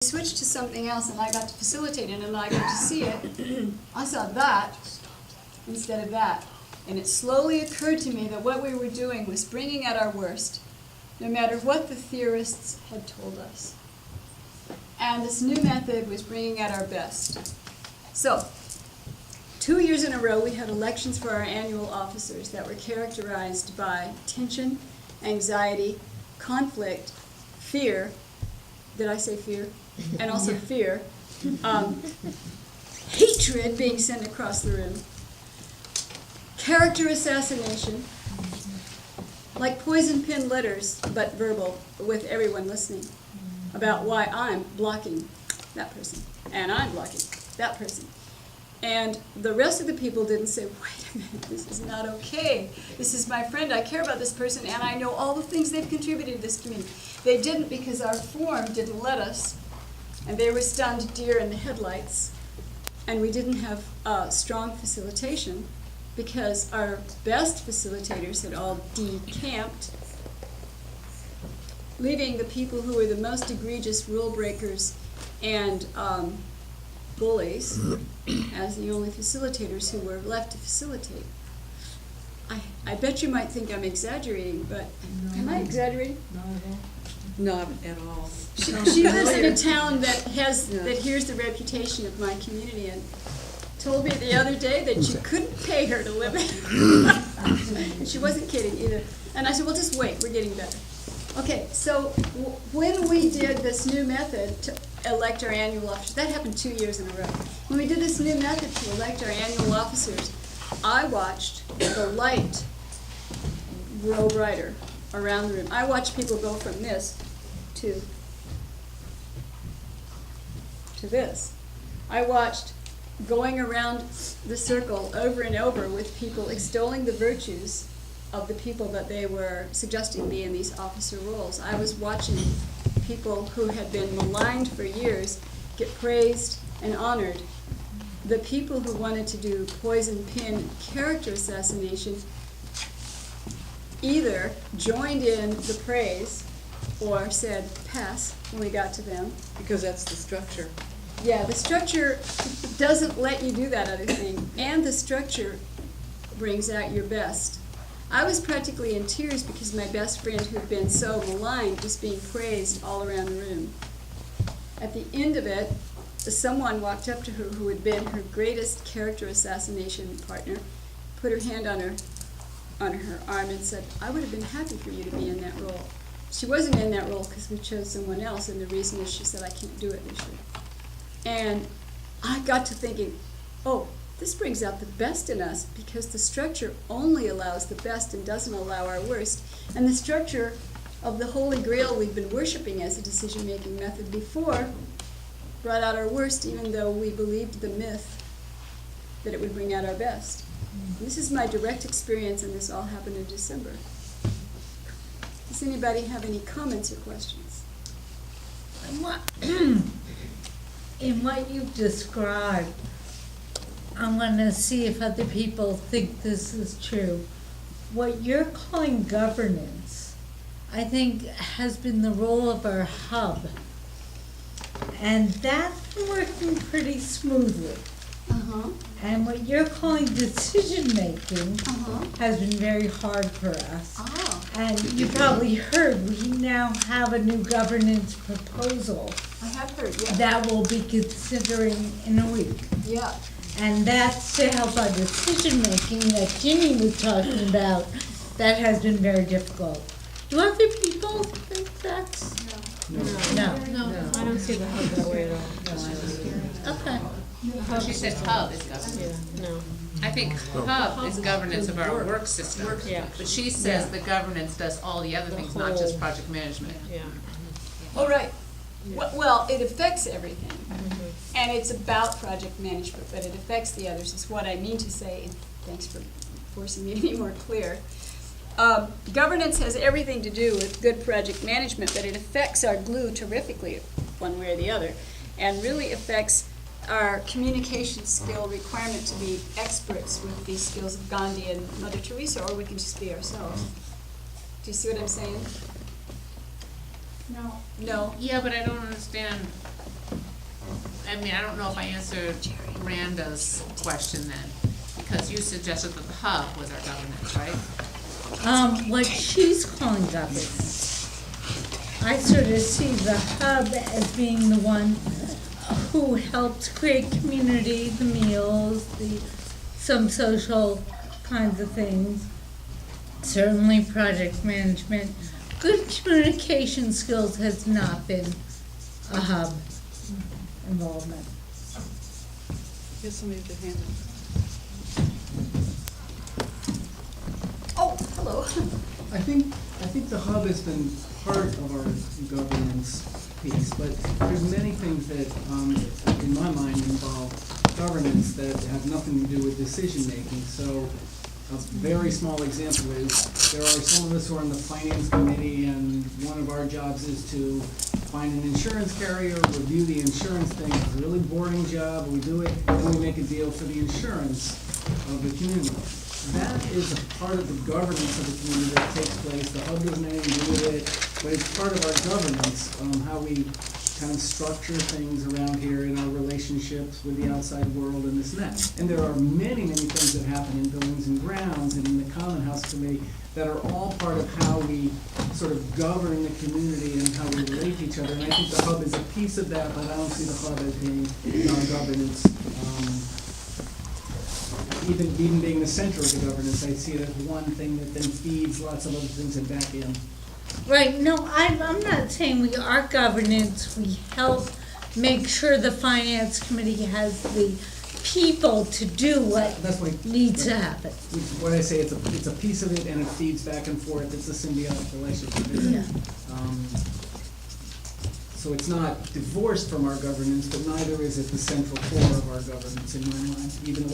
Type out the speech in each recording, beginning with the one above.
switched to something else and I got to facilitate it and I got to see it, I saw that instead of that. And it slowly occurred to me that what we were doing was bringing out our worst, no matter what the theorists had told us. And this new method was bringing out our best. So, 2 years in a row we had elections for our annual officers that were characterized by tension, anxiety, conflict, fear. Did I say fear? And also fear. Hatred being sent across the room. Character assassination. Like poison pen letters, but verbal, with everyone listening. About why I'm blocking that person. And I'm blocking that person. And the rest of the people didn't say, wait a minute, this is not okay. This is my friend, I care about this person, and I know all the things they've contributed to this community. They didn't because our form didn't let us, and they were stunned deer in the headlights. And we didn't have strong facilitation because our best facilitators had all decamped, leaving the people who were the most egregious rule breakers and bullies as the only facilitators who were left to facilitate. I bet you might think I'm exaggerating, but am I exaggerating? Not at all. She lives in a town that hears the reputation of my community and told me the other day that you couldn't pay her to live it. And she wasn't kidding either. And I said, well, just wait, we're getting better. Okay, so when we did this new method to elect our annual officers, that happened 2 years in a row. When we did this new method to elect our annual officers, I watched the light grow brighter around the room. I watched people go from this to this. I watched going around the circle over and over with people extolling the virtues of the people that they were suggesting be in these officer roles. I was watching people who had been maligned for years get praised and honored. The people who wanted to do poison pin character assassination either joined in the praise or said pass when we got to them. Because that's the structure. Yeah, the structure doesn't let you do that other thing, and the structure brings out your best. I was practically in tears because my best friend who had been so maligned was being praised all around the room. At the end of it, someone walked up to her who had been her greatest character assassination partner, put her hand on her arm and said, I would have been happy for you to be in that role. She wasn't in that role because we chose someone else, and the reason is she said, I can't do it this year. And I got to thinking, oh, this brings out the best in us because the structure only allows the best and doesn't allow our worst. And the structure of the Holy Grail we've been worshiping as a decision-making method before brought out our worst, even though we believed the myth that it would bring out our best. And this is my direct experience, and this all happened in December. Does anybody have any comments or questions? In what you've described, I'm going to see if other people think this is true. What you're calling governance, I think, has been the role of our hub. And that's been working pretty smoothly. And what you're calling decision-making has been very hard for us. And you probably heard, we now have a new governance proposal. I have heard, yeah. That we'll be considering in a week. Yeah. And that's to help our decision-making that Ginny was talking about. That has been very difficult. Do other people think that's? No. I don't see the hub that way at all. Okay. She said hub is governance. Yeah, no. I think hub is governance of our work system. Yeah. But she says the governance does all the other things, not just project management. Yeah. Oh, right. Well, it affects everything. And it's about project management, but it affects the others, is what I mean to say, and thanks for forcing me to be more clear. Governance has everything to do with good project management, but it affects our glue terrifically, one way or the other, and really affects our communication skill requirement to be experts with these skills of Gandhi and Mother Teresa, or we can just be ourselves. Do you see what I'm saying? No. Yeah, but I don't understand I mean, I don't know if I answered Miranda's question then, because you suggested that the hub was our governance, right? What she's calling governance. I sort of see the hub as being the one who helped create community, the meals, some social kinds of things. Certainly project management. Good communication skills has not been a hub involvement. Get somebody to hand it. Oh, hello. I think the hub has been part of our governance piece, but there's many things that, in my mind, involve governance that have nothing to do with decision-making. So a very small example is, there are some of us who are on the finance committee, and one of our jobs is to find an insurance carrier, review the insurance thing. It's a really boring job. We do it, and we make a deal for the insurance of the community. That is a part of the governance of the community that takes place. The hub doesn't have anything to do with it, but it's part of our governance, how we kind of structure things around here in our relationships with the outside world and this and that. And there are many, many things that happen in buildings and grounds and in the Common House Committee that are all part of how we sort of govern the community and how we relate to each other. And I think the hub is a piece of that, but I don't see the hub as being non-governance. Even being the center of the governance, I see it as one thing that then feeds lots of other things and back in. Right, no, I'm not saying we are governance, we help make sure the finance committee has the people to do what That's what needs to happen. When I say it's a piece of it and it feeds back and forth, it's a symbiotic relationship. Yeah. So it's not divorced from our governance, but neither is it the central core of our governance in my mind, even the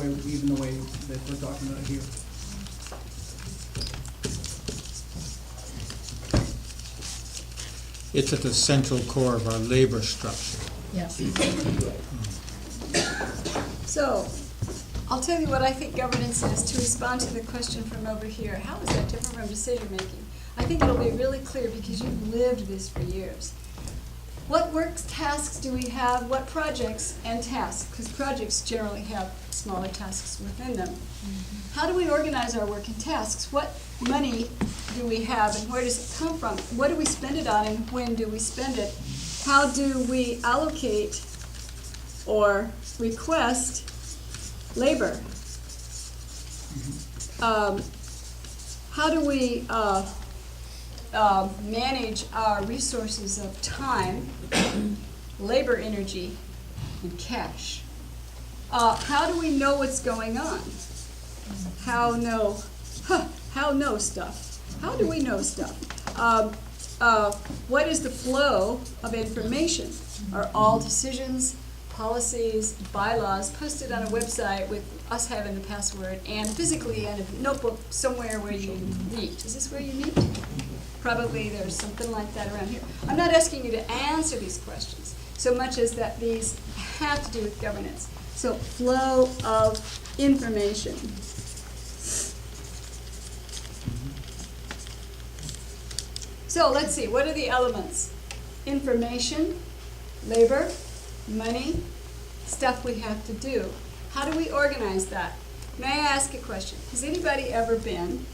way that we're talking about here. It's at the central core of our labor structure. Yeah. So, I'll tell you what I think governance is, to respond to the question from over here. How is that different from decision-making? I think it'll be really clear because you've lived this for years. What work tasks do we have, what projects and tasks? Because projects generally have smaller tasks within them. How do we organize our work and tasks? What money do we have and where does it come from? What do we spend it on and when do we spend it? How do we allocate or request labor? How do we manage our resources of time, labor, energy, and cash? How do we know what's going on? How know stuff? How do we know stuff? What is the flow of information? Are all decisions, policies, bylaws posted on a website with us having the password and physically in a notebook somewhere where you meet? Is this where you meet? Probably there's something like that around here. I'm not asking you to answer these questions so much as that these have to do with governance. So flow of information. So let's see, what are the elements? Information, labor, money, stuff we have to do. How do we organize that? May I ask a question? Has anybody ever been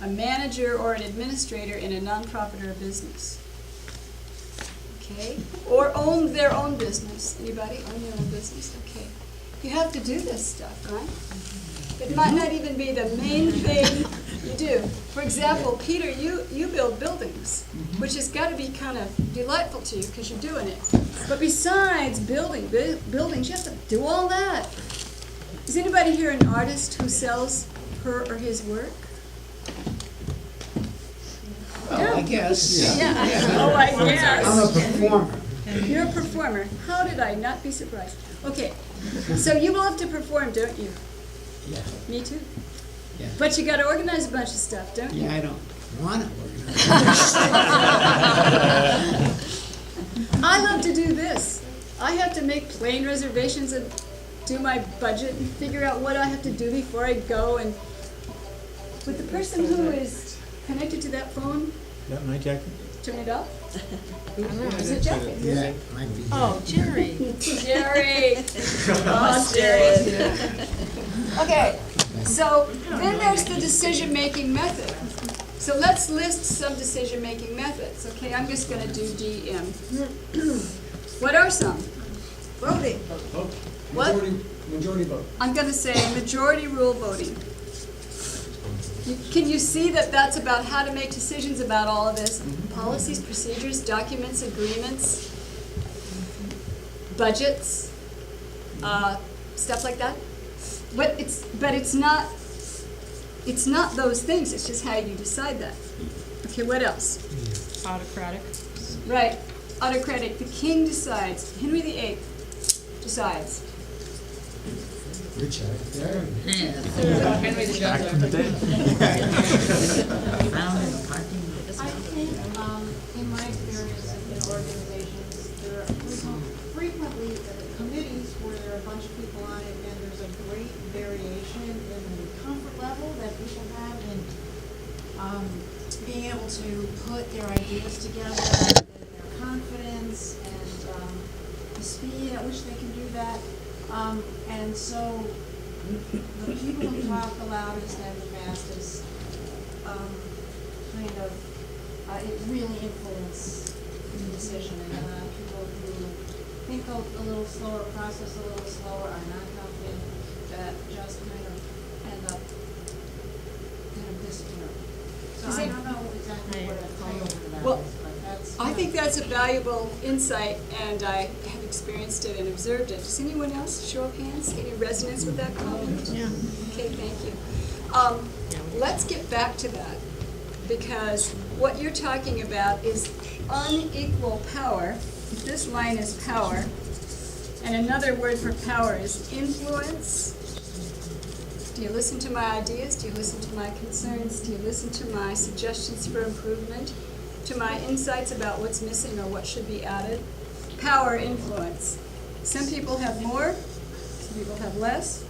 a manager or an administrator in a nonprofit or a business? Okay, or own their own business. Anybody own their own business? Okay. You have to do this stuff, right? It might not even be the main thing you do. For example, Peter, you build buildings, which has got to be kind of delightful to you because you're doing it. But besides buildings, you have to do all that. Is anybody here an artist who sells her or his work? Well, I guess. Yeah. Oh, I guess. I'm a performer. You're a performer. How did I not be surprised? Okay, so you love to perform, don't you? Yeah, Me too. yeah. But you got to organize a bunch of stuff, don't you? Yeah, I don't want to organize. I love to do this. I have to make plane reservations and do my budget and figure out what I have to do before I go. And with the person who is connected to that phone, That my jacket? turn it off. Is it Jeff? Yeah, it might be. Oh, Jerry. Jerry. Oh, Jerry. Okay, so then there's the decision-making method. So let's list some decision-making methods. Okay, I'm just gonna do DM. What are some? Vote. What? Majority vote. I'm gonna say majority rule voting. Can you see that that's about how to make decisions about all of this? Policies, procedures, documents, agreements, budgets, stuff like that? But it's not those things, it's just how you decide that. Okay, what else? Autocratic. Right, autocratic, the king decides, Henry VIII decides. Richard, there. Henry the Back in the day. I think, in my experience in organizations, there are frequently committees where there are a bunch of people on it, and there's a great variation in the comfort level that people have in, being able to put their ideas together, and their confidence, and, the speed at which they can do that. And so, the people who talk the loudest and the fastest, kind of, it really influences the decision. And people who think a little slower, process a little slower, are not confident, that just kind of end up disappearing. So I don't know exactly what a title for that Well, is, but that's. I think that's a valuable insight, and I have experienced it and observed it. Does anyone else, show of hands, any resonance with that comment? Yeah. Okay, thank you. Let's get back to that, because what you're talking about is unequal power. If this line is power, and another word for power is influence. Do you listen to my ideas? Do you listen to my concerns? Do you listen to my suggestions for improvement? To my insights about what's missing or what should be added? Power, influence. Some people have more, some people have less.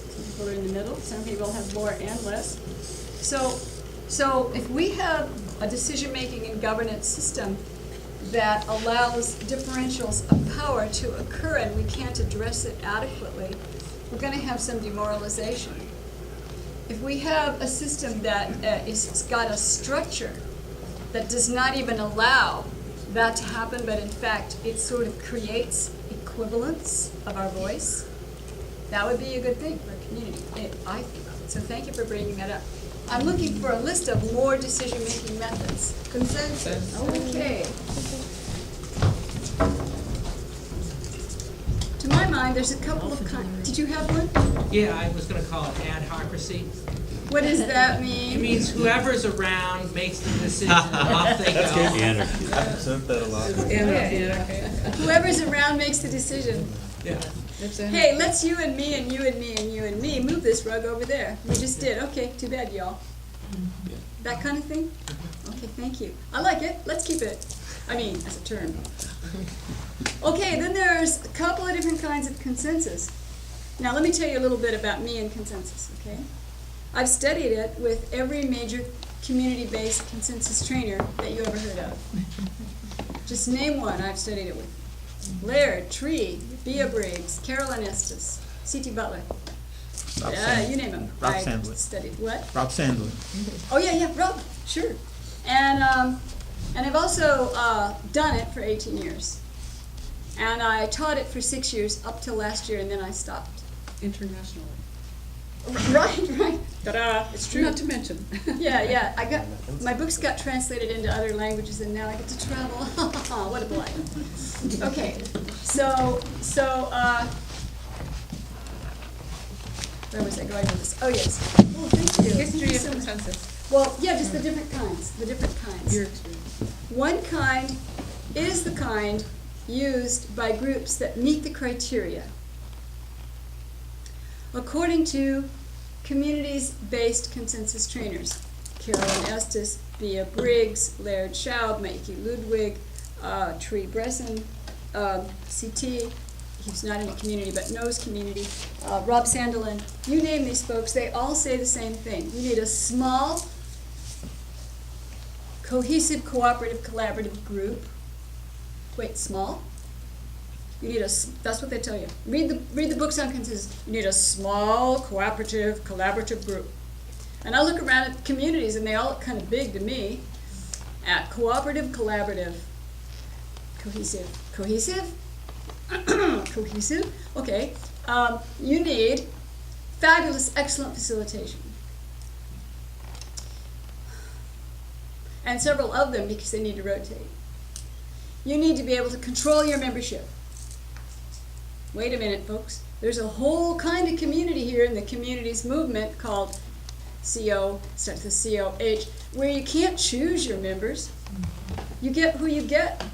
Some people are in the middle, some people have more and less. So if we have a decision-making and governance system that allows differentials of power to occur and we can't address it adequately, we're going to have some demoralization. If we have a system that is got a structure that does not even allow that to happen, but in fact it sort of creates equivalence of our voice, that would be a good thing for a community, I think. So thank you for bringing that up. I'm looking for a list of more decision-making methods. Consensus. Okay. To my mind, there's a couple of kinds. Did you have one? Yeah, I was gonna call it adhocracy. What does that mean? It means whoever's around makes the decision, off they go. Whoever's around makes the decision. Yeah. Hey, let's you and me and you and me and you and me move this rug over there. We just did. Okay, too bad, y'all. That kind of thing? Okay, thank you. I like it. Let's keep it. I mean, as a term. Okay, then there's a couple of different kinds of consensus. Now, let me tell you a little bit about me and consensus, okay? I've studied it with every major community-based consensus trainer that you ever heard of. Just name one I've studied it with. Laird, Tree, Bea Briggs, Carolyn Estes, C.T. Butler. Rob You name them. Rob I Sandler. studied what? Rob Sandler. Oh, yeah, Rob, sure. And I've also done it for 18 years. And I taught it for 6 years up till last year, and then I stopped. Internationally. Right. Ta-da, it's true. Not to mention. Yeah, my books got translated into other languages, and now I get to travel. What a blight. Okay, so, where was I going with this? Oh, yes. Oh, thank you. History of consensus. Well, yeah, just the different kinds, Your experience. One kind is the kind used by groups that meet the criteria. According to communities-based consensus trainers, Carolyn Estes, Bea Briggs, Laird Schaub, Mikey Ludwig, Tree Bresson, CT, he's not in a community but knows community, Rob Sandelin, you name these folks, they all say the same thing. You need a small, cohesive, cooperative, collaborative group. Wait, small? You need that's what they tell you. Read the books on consensus. You need a small, cooperative, collaborative group. And I look around at communities and they all look kind of big to me. At cooperative, collaborative, cohesive. Cohesive? Cohesive? Okay. You need fabulous, excellent facilitation. And several of them because they need to rotate. You need to be able to control your membership. Wait a minute, folks. There's a whole kind of community here in the communities movement called CO, starts with COH, where you can't choose your members. You get who you get.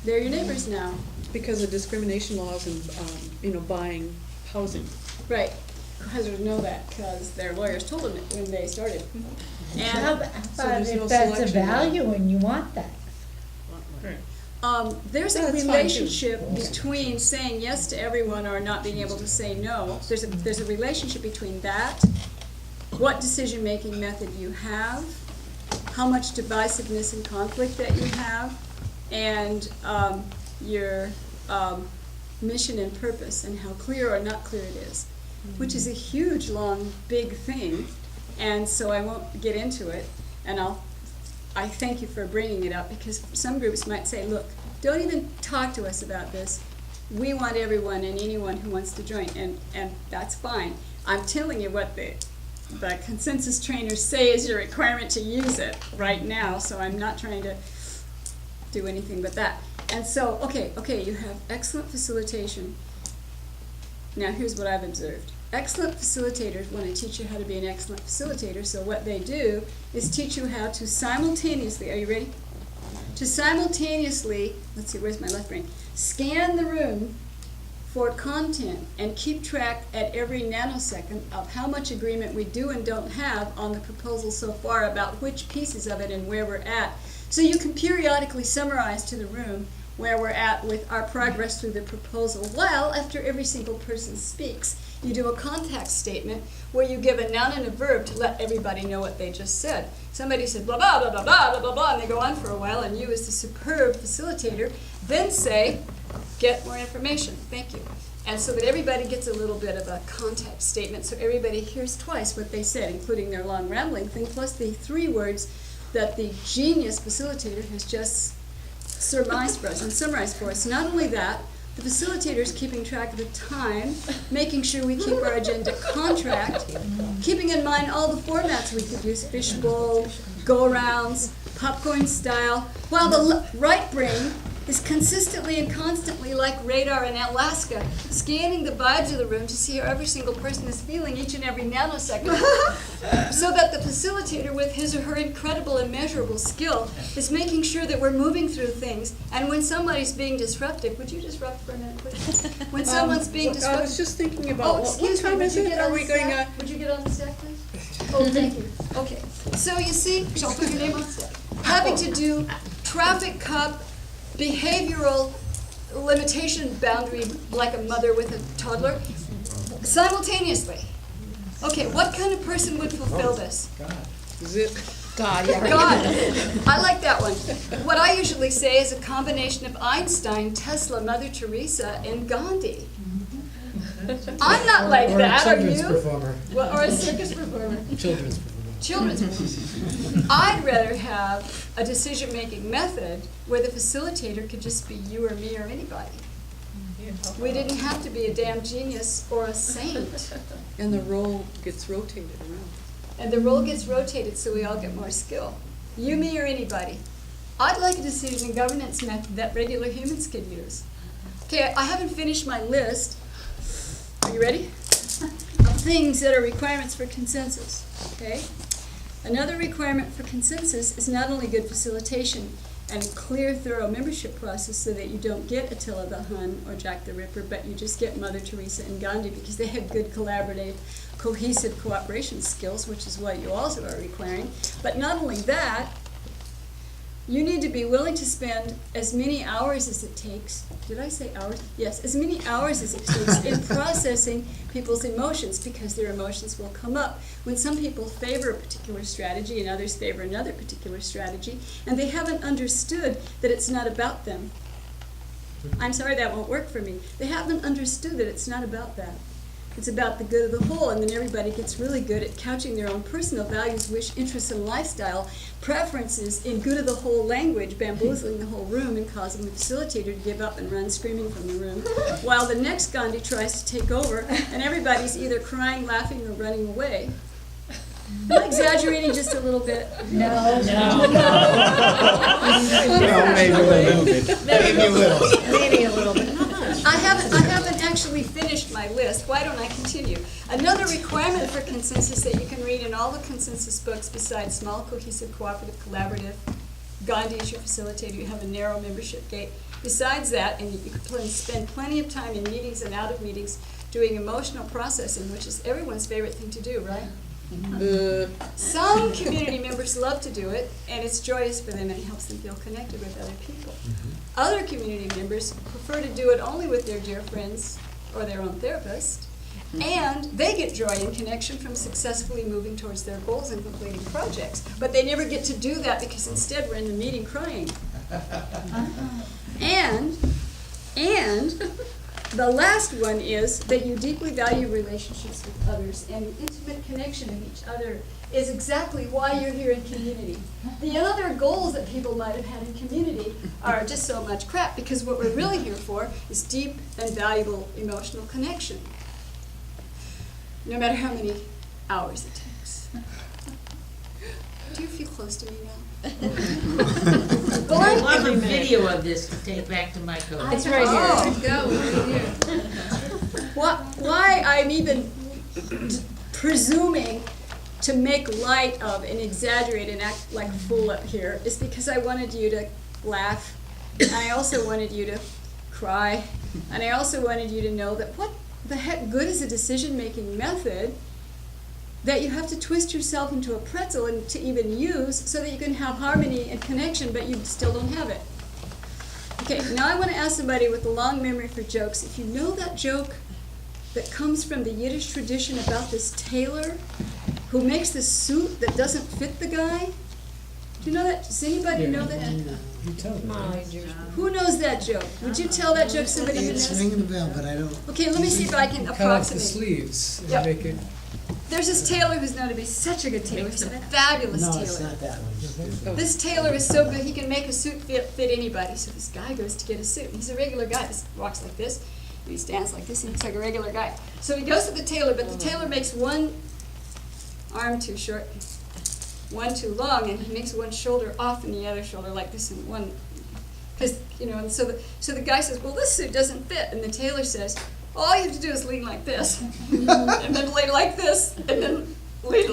They're your neighbors now. Because of discrimination laws and, buying housing. Right. Hazards know that because their lawyers told them it when they started. How And about there's no if that's a selection now. value and you want that? there's a That's fine, too. relationship between saying yes to everyone or not being able to say no. There's a relationship between that, what decision-making method you have, how much divisiveness and conflict that you have, and your mission and purpose and how clear or not clear it is, which is a huge, long, big thing. And so I won't get into it, and I thank you for bringing it up, because some groups might say, look, don't even talk to us about this. We want everyone and anyone who wants to join, and that's fine. I'm telling you what the consensus trainers say is your requirement to use it right now, so I'm not trying to do anything but that. And so, okay, you have excellent facilitation. Now here's what I've observed. Excellent facilitators want to teach you how to be an excellent facilitator, so what they do is teach you how to simultaneously, are you ready? To simultaneously, let's see, where's my left brain? Scan the room for content and keep track at every nanosecond of how much agreement we do and don't have on the proposal so far about which pieces of it and where we're at. So you can periodically summarize to the room where we're at with our progress through the proposal, while after every single person speaks, you do a context statement where you give a noun and a verb to let everybody know what they just said. Somebody said blah, blah, blah, blah, blah, blah, blah, blah, and they go on for a while, and you as the superb facilitator then say, get more information, thank you. And so that everybody gets a little bit of a context statement, so everybody hears twice what they said, including their long rambling thing, plus the 3 words that the genius facilitator has just surmised for us and summarized for us. Not only that, the facilitator is keeping track of the time, making sure we keep our agenda contract, keeping in mind all the formats we could use, fishbowl, go-arounds, popcorn style, while the right brain is consistently and constantly, like radar in Alaska, scanning the vibes of the room to see how every single person is feeling each and every nanosecond, so that the facilitator, with his or her incredible immeasurable skill, is making sure that we're moving through things. And when somebody's being disruptive, would you disrupt for a minute, please? When someone's being disruptive. I was just thinking about, what excuse me, time would is you it? get Are on we the going stack? Would you get on the stack, please? Oh, thank you. Okay. So you see, shall I put your name on the stack? Having to do traffic cop, behavioral limitation boundary like a mother with a toddler simultaneously. Okay, what kind of person would fulfill this? God, God. I like that one. What I usually say is a combination of Einstein, Tesla, Mother Teresa, and Gandhi. I'm not like Or that, a are children's you? performer. Well, or a circus performer. Children's performer. Children's. I'd rather have a decision-making method where the facilitator could just be you or me or anybody. We didn't have to be a damn genius or a saint. And the role gets rotated around. And the role gets rotated so we all get more skill. You, me, or anybody. I'd like a decision and governance method that regular humans could use. Okay, I haven't finished my list. Are you ready? Of things that are requirements for consensus. Okay? Another requirement for consensus is not only good facilitation and a clear, thorough membership process so that you don't get Attila the Hun or Jack the Ripper, but you just get Mother Teresa and Gandhi because they had good collaborative, cohesive cooperation skills, which is what you also are requiring. But not only that, You need to be willing to spend as many hours as it takes. Did I say hours? Yes, as many hours as it takes in processing people's emotions, because their emotions will come up when some people favor a particular strategy and others favor another particular strategy, and they haven't understood that it's not about them. I'm sorry, that won't work for me. They haven't understood that it's not about that. It's about the good of the whole, and then everybody gets really good at couching their own personal values, wish, interests, and lifestyle preferences in good of the whole language, bamboozling the whole room and causing the facilitator to give up and run screaming from the room, while the next Gandhi tries to take over, and everybody's either crying, laughing, or running away. Am I exaggerating just a little bit? No. Well, maybe a little bit. Maybe a little. Maybe a little bit. I haven't actually finished my list. Why don't I continue? Another requirement for consensus that you can read in all the consensus books besides small, cohesive, cooperative, collaborative, Gandhi is your facilitator, you have a narrow membership gate. Besides that, and you can spend plenty of time in meetings and out of meetings doing emotional processing, which is everyone's favorite thing to do, right? Some community members love to do it, and it's joyous for them and it helps them feel connected with other people. Other community members prefer to do it only with their dear friends or their own therapist, and they get joy and connection from successfully moving towards their goals and completing projects. But they never get to do that because instead we're in the meeting crying. And the last one is that you deeply value relationships with others, and the intimate connection of each other is exactly why you're here in community. The other goals that people might have had in community are just so much crap, because what we're really here for is deep and valuable emotional connection, no matter how many hours it takes. Do you feel close to me now? I love a video of this to take back to my coach. It's right here. Why I'm even presuming to make light of and exaggerate and act like a fool up here is because I wanted you to laugh, and I also wanted you to cry, and I also wanted you to know that what the heck good is a decision-making method that you have to twist yourself into a pretzel and to even use so that you can have harmony and connection, but you still don't have it. Okay, now I want to ask somebody with a long memory for jokes, if you know that joke that comes from the Yiddish tradition about this tailor who makes this suit that doesn't fit the guy? Do you know that? Does anybody know that? You tell me. Who knows that joke? Would you tell that joke to somebody who It's knows? ringing a bell, but I don't. Okay, let me see if I can Cut off the approximate. sleeves and Yep. make it. There's this tailor who's known to be such a good tailor. He's a fabulous No, tailor. it's not that one. This tailor is so good, he can make a suit fit anybody. So this guy goes to get a suit. He's a regular guy. He walks like this, and he stands like this, and he looks like a regular guy. So he goes to the tailor, but the tailor makes one arm too short, one too long, and he makes one shoulder off and the other shoulder like this, and one, because, you know, and so the guy says, well, this suit doesn't fit, and the tailor says, all you have to do is lean like this, and then lean like this, and then lean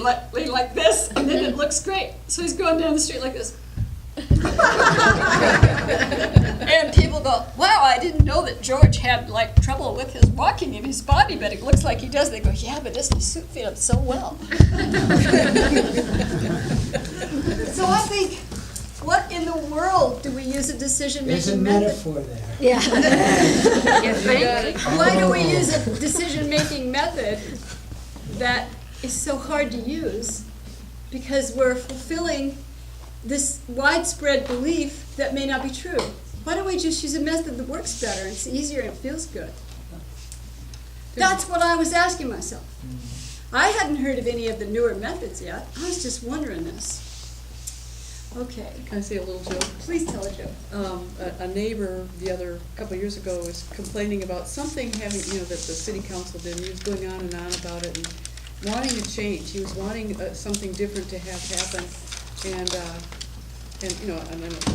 like this, and then it looks great. So he's going down the street like this. And people go, wow, I didn't know that George had like trouble with his walking in his body, but it looks like he does. They go, yeah, but doesn't his suit fit him so well? So I think, what in the world do we use a There's a decision-making method? metaphor there. Yeah. Why do we use a decision-making method that is so hard to use? Because we're fulfilling this widespread belief that may not be true. Why don't we just use a method that works better, and it's easier and it feels good? That's what I was asking myself. I hadn't heard of any of the newer methods yet. I was just wondering this. Okay, Can I say a little joke? please tell a joke. A neighbor couple of years ago was complaining about something that the city council did, and he was going on and on about it and wanting to change. He was wanting something different to have happen, and I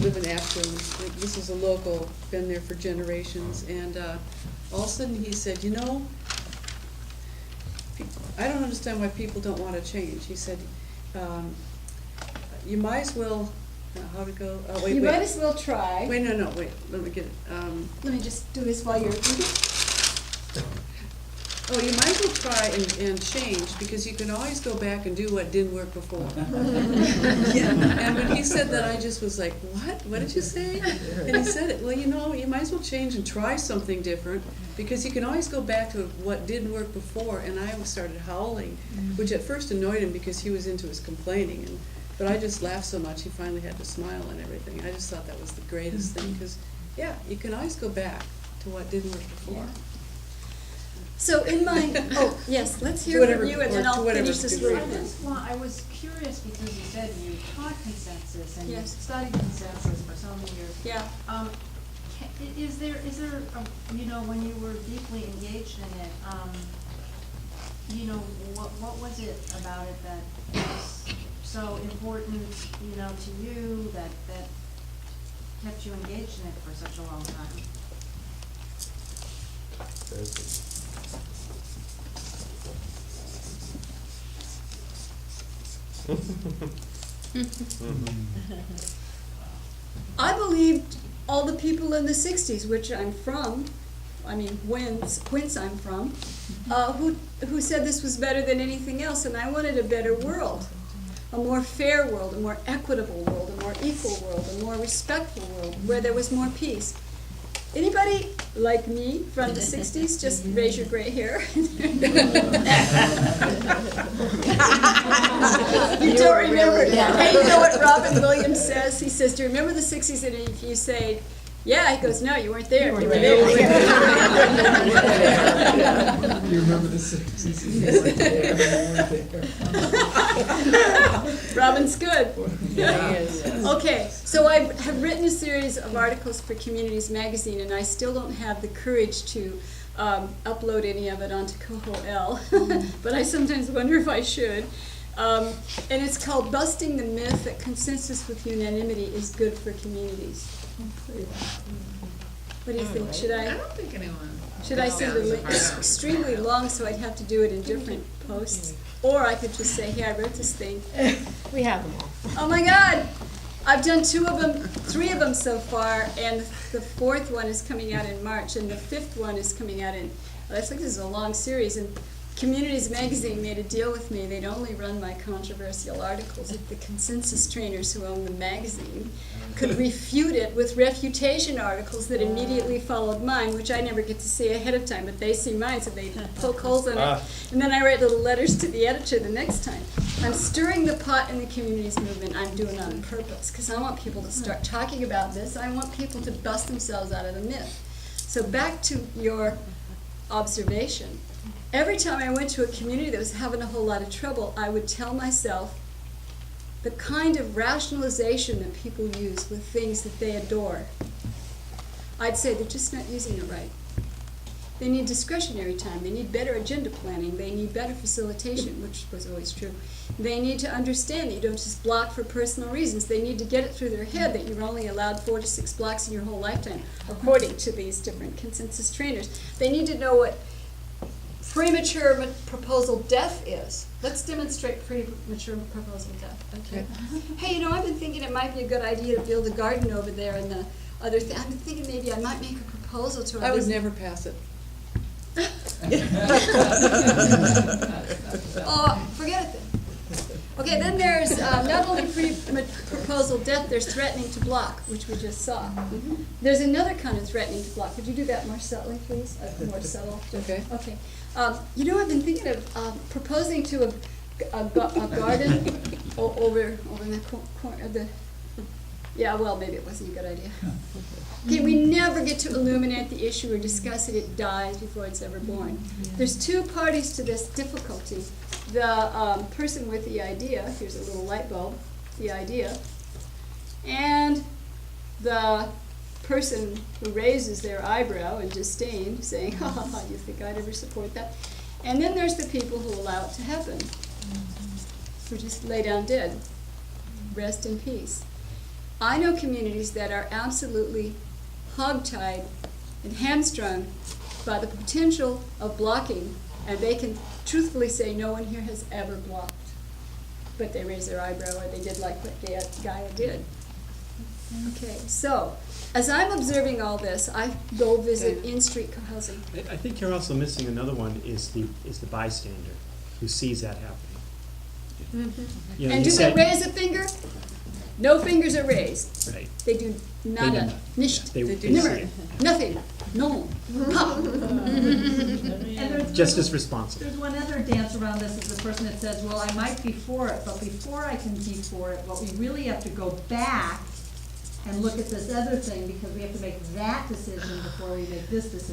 live in Ashland. This is a local, been there for generations, and all of a sudden he said, I don't understand why people don't want to change. He said, you might as well, how'd it go? Oh, wait. You might as well try. Wait, no, wait, let me get it. Let me just do this while you're Oh, you might as well try and change, because you can always go back and do what didn't work before. And when he said that, I just was like, what? What did you say? And he said it, well, you know, you might as well change and try something different, because you can always go back to what didn't work before. And I started howling, which at first annoyed him because he was into his complaining, but I just laughed so much he finally had to smile and everything. I just thought that was the greatest thing, because, yeah, you can always go back to what didn't work before. So in my, oh, yes, let's hear Whatever- from you and or then to I'll whatever's finish this good little reading. bit. Well, I was curious because you said you taught consensus and you Yes. studied consensus for so many years. Yeah. Is there, you know, when you were deeply engaged in it, you know, what was it about it that was so important, you know, to you that kept you engaged in it for such a long time? I believed all the people in the 60s, which I'm from, I mean, whence I'm from, who said this was better than anything else, and I wanted a better world, a more fair world, a more equitable world, a more equal world, a more respectful world, where there was more peace. Anybody like me from the 60s? Just raise your gray hair. You don't remember. Hey, you know what Robin Williams says? He says, do you remember the 60s? And if you say, yeah, he goes, no, you weren't there. You were there. You remember the 60s? Robin's good. Yeah, he is. Okay, so I have written a series of articles for Communities Magazine, and I still don't have the courage to upload any of it onto Coho-L, but I sometimes wonder if I should. And it's called Busting the Myth That Consensus with Unanimity is Good for Communities. What do you think? Should I I don't think anyone. send a link? It's extremely long, so I'd have to do it in different posts. Or I could just say, hey, I wrote this thing. We have them all. Oh my God! I've done 3 of them so far, and the 4th one is coming out in March, and the 5th one is coming out in, I think this is a long series, and Communities Magazine made a deal with me. They'd only run my controversial articles if the consensus trainers who own the magazine could refute it with refutation articles that immediately followed mine, which I never get to see ahead of time, but they see mine, so they poke holes in it. And then I write little letters to the editor the next time. I'm stirring the pot in the communities movement. I'm doing it on purpose, because I want people to start talking about this. I want people to bust themselves out of the myth. So back to your observation. Every time I went to a community that was having a whole lot of trouble, I would tell myself the kind of rationalization that people use with things that they adore. I'd say they're just not using it right. They need discretionary time. They need better agenda planning. They need better facilitation, which was always true. They need to understand that you don't just block for personal reasons. They need to get it through their head that you're only allowed 4 to 6 blocks in your whole lifetime, according to these different consensus trainers. They need to know what premature proposal death is. Let's demonstrate premature proposal death. Okay. Hey, you know, I've been thinking it might be a good idea to build a garden over there and the other thing. I've been thinking maybe I might make a proposal to our I would business. never pass it. Oh, forget it then. Okay, then there's not only proposal death, there's threatening to block, which we just saw. There's another kind of threatening to block. Would you do that more subtly, please? More subtle. Okay. Okay. You know, I've been thinking of proposing to a garden over in the corner of the. Yeah, well, maybe it wasn't a good idea. Okay, we never get to illuminate the issue or discuss it. It dies before it's ever born. There's 2 parties to this difficulty. The person with the idea, here's a little light bulb, the idea, and the person who raises their eyebrow in disdain, saying, ha ha ha, you think I'd ever support that? And then there's the people who allow it to happen, who just lay down dead, rest in peace. I know communities that are absolutely hogtied and hamstrung by the potential of blocking, and they can truthfully say no one here has ever blocked. But they raise their eyebrow or they did like what Gaia did. Okay, so as I'm observing all this, I go visit in-street cohousing. I think you're also missing another one, is the bystander who sees that happening. You know, And you do they said- raise a finger? No fingers are raised. Right. They do nada, not. nicht, They do see nimmer, it. nothing, no, ha. And there's Just as responsible. There's one other dance around this, is the person that says, well, I might be for it, but before I can be for it, what we really have to go back and look at this other thing, because we have to make that decision before we make this decision.